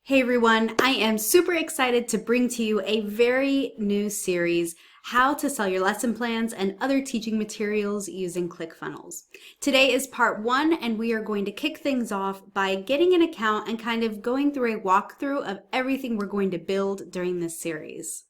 Hey everyone, I am super excited to bring to you a very new series, How to Sell Your Lesson Plans and Other Teaching Materials Using ClickFunnels. Today is part 1 and we are going to kick things off by getting an account and kind of going through a walkthrough of everything we're going to build during this series.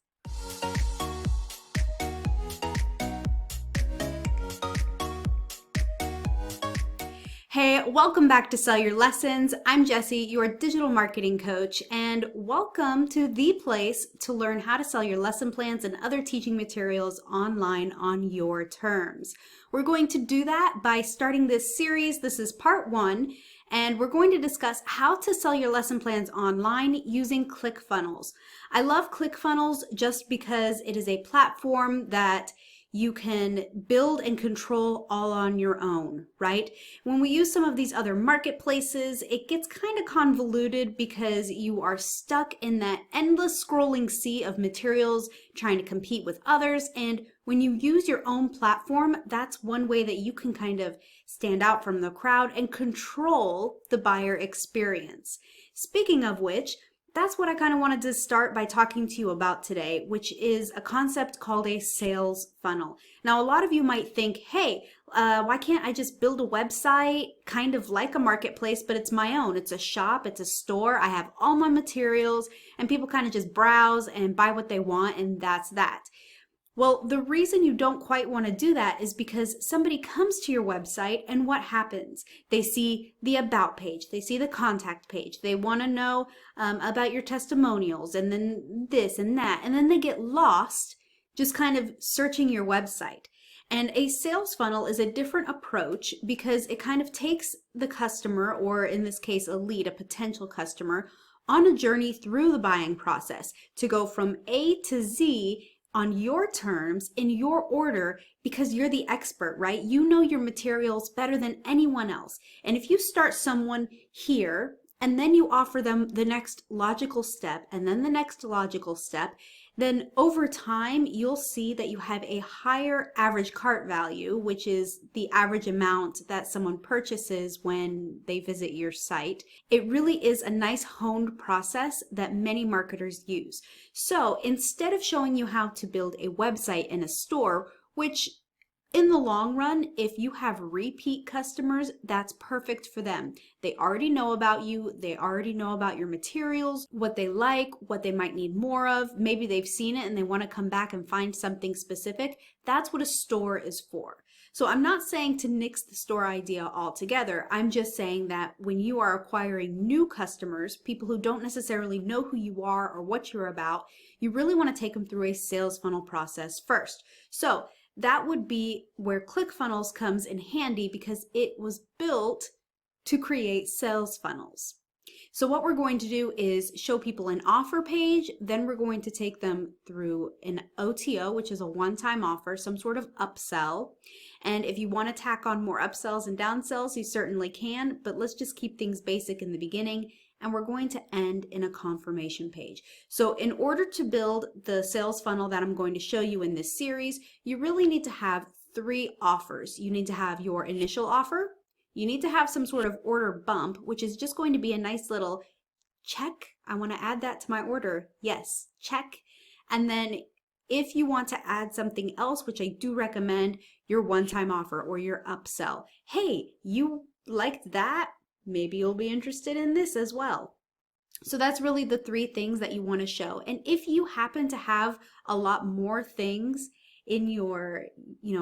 Hey, welcome back to Sell Your Lessons. I'm Jessie, your digital marketing coach, and welcome to the place to learn how to sell your lesson plans and other teaching materials online on your terms. We're going to do that by starting this series. This is part 1, and we're going to discuss how to sell your lesson plans online using ClickFunnels. I love ClickFunnels just because it is a platform that you can build and control all on your own, right? When we use some of these other marketplaces, it gets kind of convoluted because you are stuck in that endless scrolling sea of materials trying to compete with others. And when you use your own platform, that's one way that you can kind of stand out from the crowd and control the buyer experience. Speaking of which, that's what I kind of wanted to start by talking to you about today, which is a concept called a sales funnel. Now, a lot of you might think, hey, why can't I just build a website kind of like a marketplace, but it's my own. It's a shop, it's a store. I have all my materials and people kind of just browse and buy what they want, and that's that. Well, the reason you don't quite want to do that is because somebody comes to your website and what happens? They see the about page, they see the contact page, they want to know about your testimonials and then this and that, and then they get lost just kind of searching your website. And a sales funnel is a different approach because it kind of takes the customer, or in this case a lead, a potential customer, on a journey through the buying process to go from A to Z on your terms, in your order, because you're the expert, right? You know your materials better than anyone else. And if you start someone here and then you offer them the next logical step and then the next logical step, then over time you'll see that you have a higher average cart value, which is the average amount that someone purchases when they visit your site. It really is a nice honed process that many marketers use. So instead of showing you how to build a website and a store, which in the long run, if you have repeat customers, that's perfect for them. They already know about you. They already know about your materials, what they like, what they might need more of. Maybe they've seen it and they want to come back and find something specific. That's what a store is for. So I'm not saying to nix the store idea altogether. I'm just saying that when you are acquiring new customers, people who don't necessarily know who you are or what you're about, you really want to take them through a sales funnel process first. So that would be where ClickFunnels comes in handy because it was built to create sales funnels. So what we're going to do is show people an offer page, then we're going to take them through an OTO, which is a one-time offer, some sort of upsell. And if you want to tack on more upsells and downsells, you certainly can, but let's just keep things basic in the beginning. And we're going to end in a confirmation page. So in order to build the sales funnel that I'm going to show you in this series, you really need to have 3 offers. You need to have your initial offer. You need to have some sort of order bump, which is just going to be a nice little check. I want to add that to my order. Yes, check. And then if you want to add something else, which I do recommend, your one-time offer or your upsell. Hey, you liked that? Maybe you'll be interested in this as well. So that's really the 3 things that you want to show. And if you happen to have a lot more things in your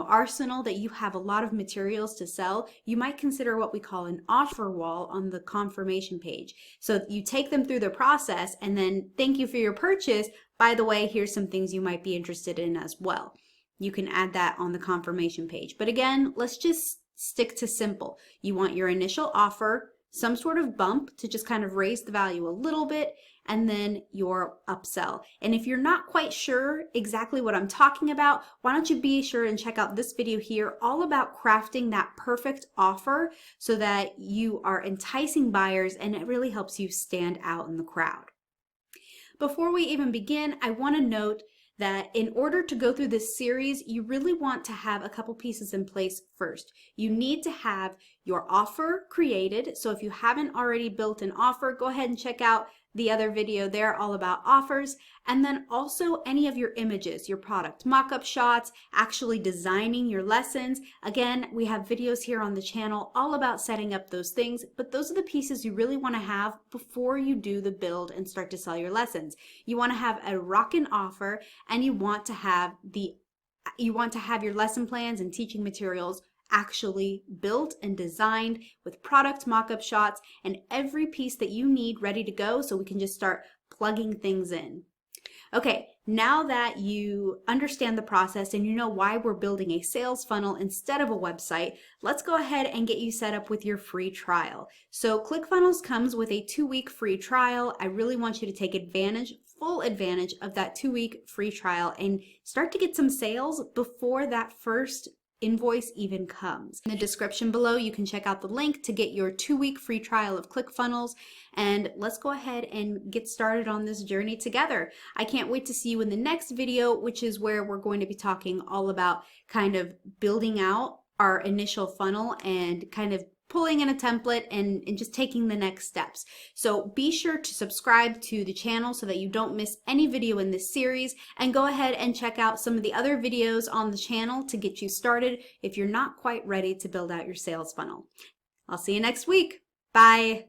arsenal, that you have a lot of materials to sell, you might consider what we call an offer wall on the confirmation page. So you take them through the process and then thank you for your purchase. By the way, here's some things you might be interested in as well. You can add that on the confirmation page. But again, let's just stick to simple. You want your initial offer, some sort of bump to just kind of raise the value a little bit, and then your upsell. And if you're not quite sure exactly what I'm talking about, why don't you be sure and check out this video here all about crafting that perfect offer so that you are enticing buyers and it really helps you stand out in the crowd. Before we even begin, I want to note that in order to go through this series, you really want to have a couple pieces in place first. You need to have your offer created. So if you haven't already built an offer, go ahead and check out the other video there all about offers. And then also any of your images, your product mock-up shots, actually designing your lessons. Again, we have videos here on the channel all about setting up those things, but those are the pieces you really want to have before you do the build and start to sell your lessons. You want to have a rockin' offer, and you want to have your lesson plans and teaching materials actually built and designed with product mock-up shots and every piece that you need ready to go, so we can just start plugging things in. Okay, now that you understand the process and you know why we're building a sales funnel instead of a website, let's go ahead and get you set up with your free trial. So ClickFunnels comes with a 2-week free trial. I really want you to take full advantage of that 2-week free trial and start to get some sales before that first invoice even comes. In the description below, you can check out the link to get your 2-week free trial of ClickFunnels, and let's go ahead and get started on this journey together. I can't wait to see you in the next video, which is where we're going to be talking all about kind of building out our initial funnel and kind of pulling in a template and just taking the next steps. So be sure to subscribe to the channel so that you don't miss any video in this series, and go ahead and check out some of the other videos on the channel to get you started if you're not quite ready to build out your sales funnel. I'll see you next week. Bye.